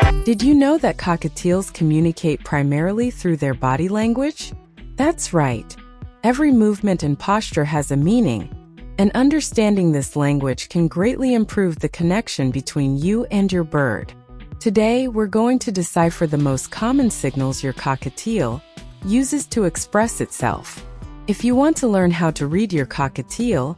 Did you know that cockatiels communicate primarily through their body language? That's right. Every movement and posture has a meaning, and understanding this language can greatly improve the connection between you and your bird. Today, we're going to decipher the most common signals your cockatiel uses to express itself. If you want to learn how to read your cockatiel,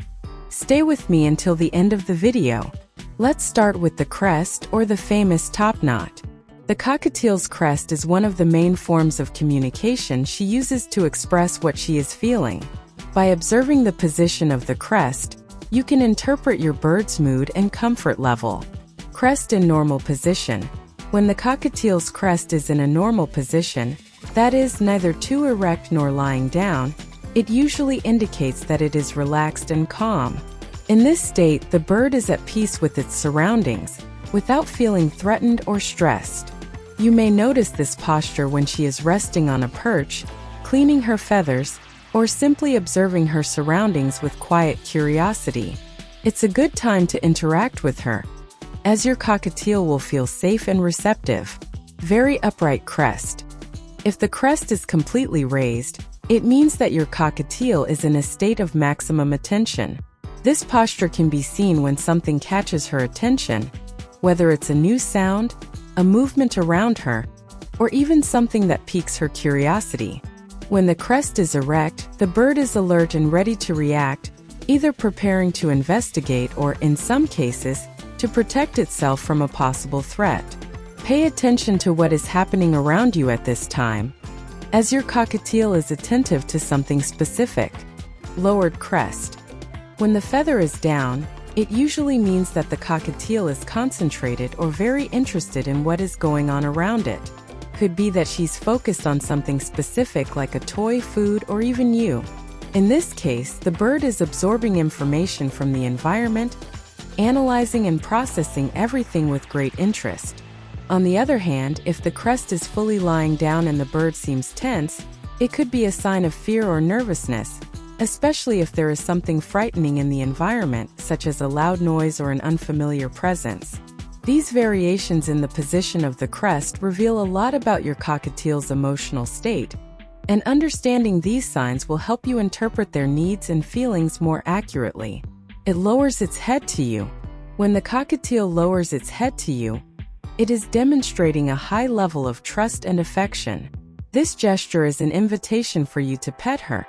stay with me until the end of the video. Let's start with the crest, or the famous top knot. The cockatiel's crest is one of the main forms of communication she uses to express what she is feeling. By observing the position of the crest, you can interpret your bird's mood and comfort level. Crest in normal position. When the cockatiel's crest is in a normal position, that is, neither too erect nor lying down, it usually indicates that it is relaxed and calm. In this state, the bird is at peace with its surroundings, without feeling threatened or stressed. You may notice this posture when she is resting on a perch, cleaning her feathers, or simply observing her surroundings with quiet curiosity. It's a good time to interact with her, as your cockatiel will feel safe and receptive. Very upright crest. If the crest is completely raised, it means that your cockatiel is in a state of maximum attention. This posture can be seen when something catches her attention, whether it's a new sound, a movement around her, or even something that piques her curiosity. When the crest is erect, the bird is alert and ready to react, either preparing to investigate or, in some cases, to protect itself from a possible threat. Pay attention to what is happening around you at this time, as your cockatiel is attentive to something specific. Lowered crest. When the feather is down, it usually means that the cockatiel is concentrated or very interested in what is going on around it. Could be that she's focused on something specific like a toy, food, or even you. In this case, the bird is absorbing information from the environment, analyzing and processing everything with great interest. On the other hand, if the crest is fully lying down and the bird seems tense, it could be a sign of fear or nervousness, especially if there is something frightening in the environment, such as a loud noise or an unfamiliar presence. These variations in the position of the crest reveal a lot about your cockatiel's emotional state, and understanding these signs will help you interpret their needs and feelings more accurately. It lowers its head to you. When the cockatiel lowers its head to you, it is demonstrating a high level of trust and affection. This gesture is an invitation for you to pet her,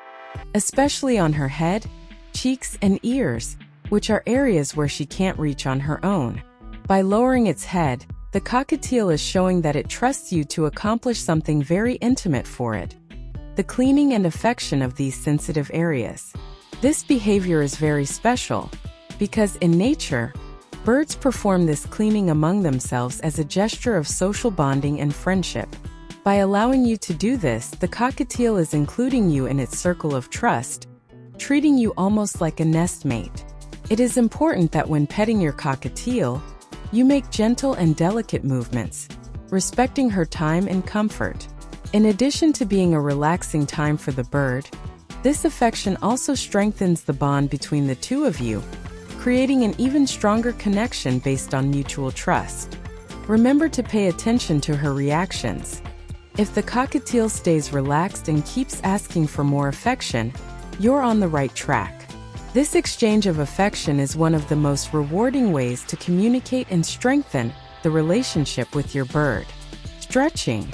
especially on her head, cheeks, and ears, which are areas where she can't reach on her own. By lowering its head, the cockatiel is showing that it trusts you to accomplish something very intimate for it: the cleaning and affection of these sensitive areas. This behavior is very special, because in nature, birds perform this cleaning among themselves as a gesture of social bonding and friendship. By allowing you to do this, the cockatiel is including you in its circle of trust, treating you almost like a nestmate. It is important that when petting your cockatiel, you make gentle and delicate movements, respecting her time and comfort. In addition to being a relaxing time for the bird, this affection also strengthens the bond between the two of you, creating an even stronger connection based on mutual trust. Remember to pay attention to her reactions. If the cockatiel stays relaxed and keeps asking for more affection, you're on the right track. This exchange of affection is one of the most rewarding ways to communicate and strengthen the relationship with your bird. Stretching.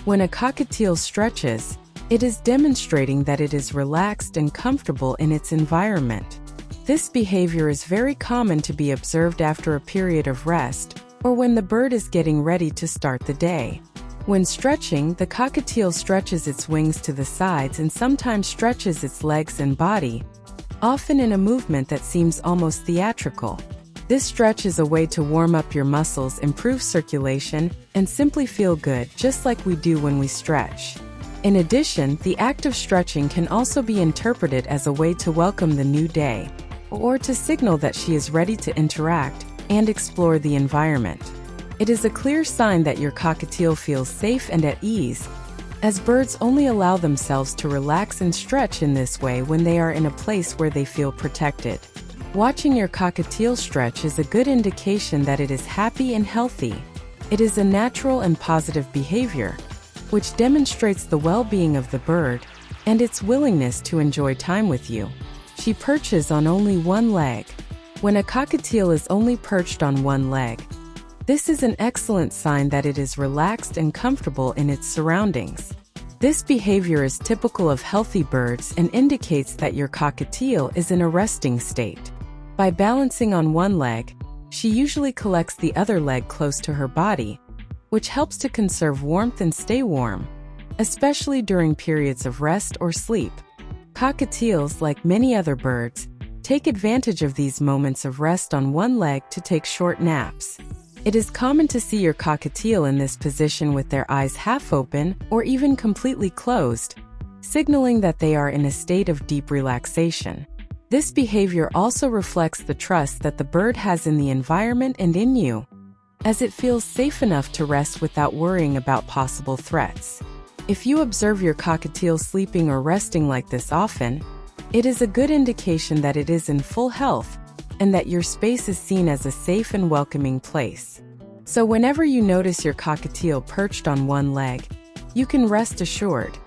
When a cockatiel stretches, it is demonstrating that it is relaxed and comfortable in its environment. This behavior is very common to be observed after a period of rest, or when the bird is getting ready to start the day. When stretching, the cockatiel stretches its wings to the sides and sometimes stretches its legs and body, often in a movement that seems almost theatrical. This stretch is a way to warm up your muscles, improve circulation, and simply feel good, just like we do when we stretch. In addition, the act of stretching can also be interpreted as a way to welcome the new day, or to signal that she is ready to interact and explore the environment. It is a clear sign that your cockatiel feels safe and at ease, as birds only allow themselves to relax and stretch in this way when they are in a place where they feel protected. Watching your cockatiel stretch is a good indication that it is happy and healthy. It is a natural and positive behavior, which demonstrates the well-being of the bird and its willingness to enjoy time with you. She perches on only one leg. When a cockatiel is only perched on one leg, this is an excellent sign that it is relaxed and comfortable in its surroundings. This behavior is typical of healthy birds and indicates that your cockatiel is in a resting state. By balancing on one leg, she usually collects the other leg close to her body, which helps to conserve warmth and stay warm, especially during periods of rest or sleep. Cockatiels, like many other birds, take advantage of these moments of rest on one leg to take short naps. It is common to see your cockatiel in this position with their eyes half open or even completely closed, signaling that they are in a state of deep relaxation. This behavior also reflects the trust that the bird has in the environment and in you, as it feels safe enough to rest without worrying about possible threats. If you observe your cockatiel sleeping or resting like this often, it is a good indication that it is in full health and that your space is seen as a safe and welcoming place. So whenever you notice your cockatiel perched on one leg, you can rest assured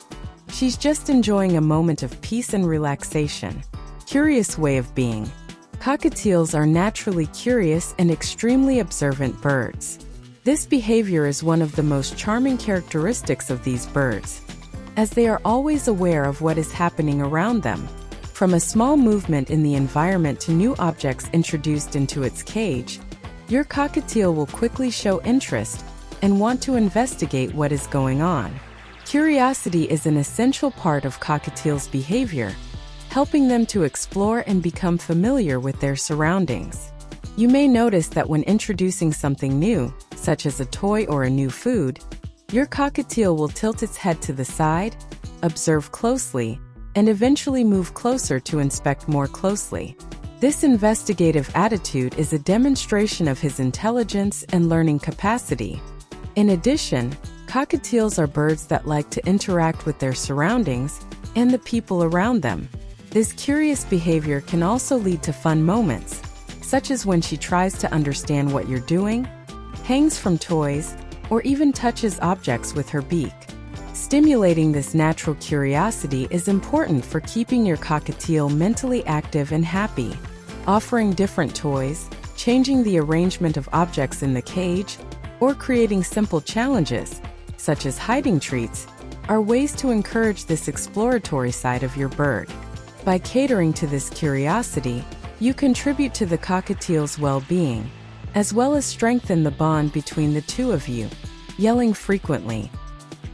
she's just enjoying a moment of peace and relaxation. Curious way of being. Cockatiels are naturally curious and extremely observant birds. This behavior is one of the most charming characteristics of these birds, as they are always aware of what is happening around them. From a small movement in the environment to new objects introduced into its cage, your cockatiel will quickly show interest and want to investigate what is going on. Curiosity is an essential part of cockatiel's behavior, helping them to explore and become familiar with their surroundings. You may notice that when introducing something new, such as a toy or a new food, your cockatiel will tilt its head to the side, observe closely, and eventually move closer to inspect more closely. This investigative attitude is a demonstration of his intelligence and learning capacity. In addition, cockatiels are birds that like to interact with their surroundings and the people around them. This curious behavior can also lead to fun moments, such as when she tries to understand what you're doing, hangs from toys, or even touches objects with her beak. Stimulating this natural curiosity is important for keeping your cockatiel mentally active and happy. Offering different toys, changing the arrangement of objects in the cage, or creating simple challenges, such as hiding treats, are ways to encourage this exploratory side of your bird. By catering to this curiosity, you contribute to the cockatiel's well-being, as well as strengthen the bond between the two of you. Yelling frequently.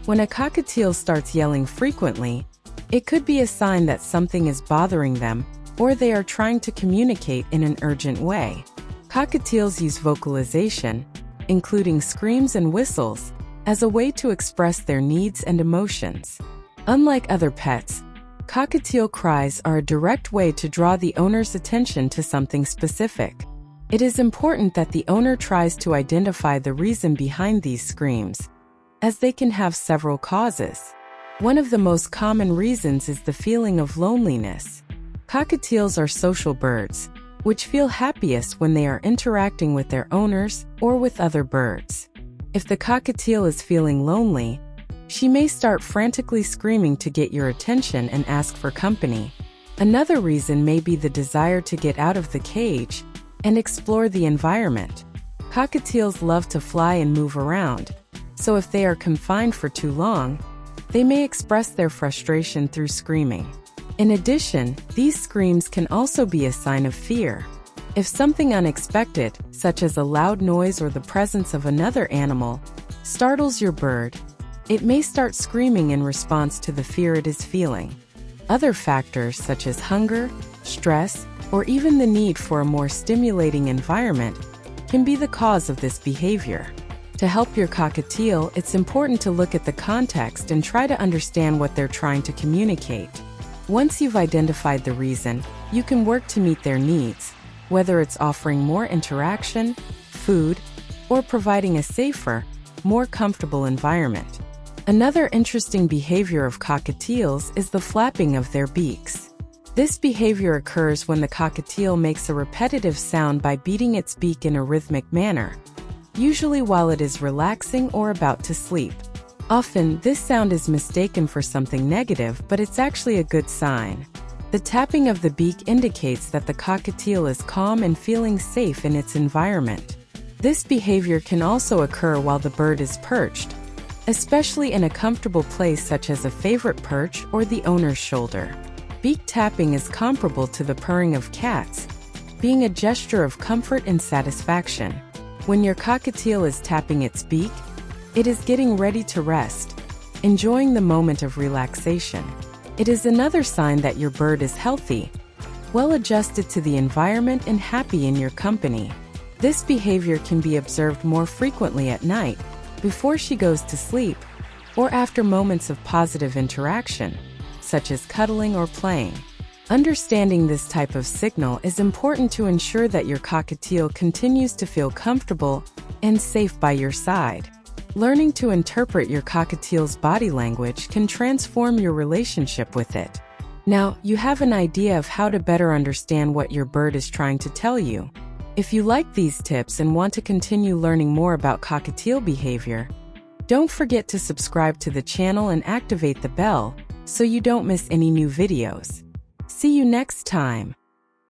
When a cockatiel starts yelling frequently, it could be a sign that something is bothering them or they are trying to communicate in an urgent way. Cockatiels use vocalization, including screams and whistles, as a way to express their needs and emotions. Unlike other pets, cockatiel cries are a direct way to draw the owner's attention to something specific. It is important that the owner tries to identify the reason behind these screams, as they can have several causes. One of the most common reasons is the feeling of loneliness. Cockatiels are social birds, which feel happiest when they are interacting with their owners or with other birds. If the cockatiel is feeling lonely, she may start frantically screaming to get your attention and ask for company. Another reason may be the desire to get out of the cage and explore the environment. Cockatiels love to fly and move around, so if they are confined for too long, they may express their frustration through screaming. In addition, these screams can also be a sign of fear. If something unexpected, such as a loud noise or the presence of another animal, startles your bird, it may start screaming in response to the fear it is feeling. Other factors such as hunger, stress, or even the need for a more stimulating environment can be the cause of this behavior. To help your cockatiel, it's important to look at the context and try to understand what they're trying to communicate. Once you've identified the reason, you can work to meet their needs, whether it's offering more interaction, food, or providing a safer, more comfortable environment. Another interesting behavior of cockatiels is the flapping of their beaks. This behavior occurs when the cockatiel makes a repetitive sound by beating its beak in a rhythmic manner. usually while it is relaxing or about to sleep. Often, this sound is mistaken for something negative, but it's actually a good sign. The tapping of the beak indicates that the cockatiel is calm and feeling safe in its environment. This behavior can also occur while the bird is perched, especially in a comfortable place such as a favorite perch or the owner's shoulder. Beak tapping is comparable to the purring of cats, being a gesture of comfort and satisfaction. When your cockatiel is tapping its beak, it is getting ready to rest, enjoying the moment of relaxation. It is another sign that your bird is healthy, well adjusted to the environment and happy in your company. This behavior can be observed more frequently at night, before she goes to sleep, or after moments of positive interaction, such as cuddling or playing. Understanding this type of signal is important to ensure that your cockatiel continues to feel comfortable and safe by your side. Learning to interpret your cockatiel's body language can transform your relationship with it. Now, you have an idea of how to better understand what your bird is trying to tell you. If you like these tips and want to continue learning more about cockatiel behavior, don't forget to subscribe to the channel and activate the bell so you don't miss any new videos. See you next time.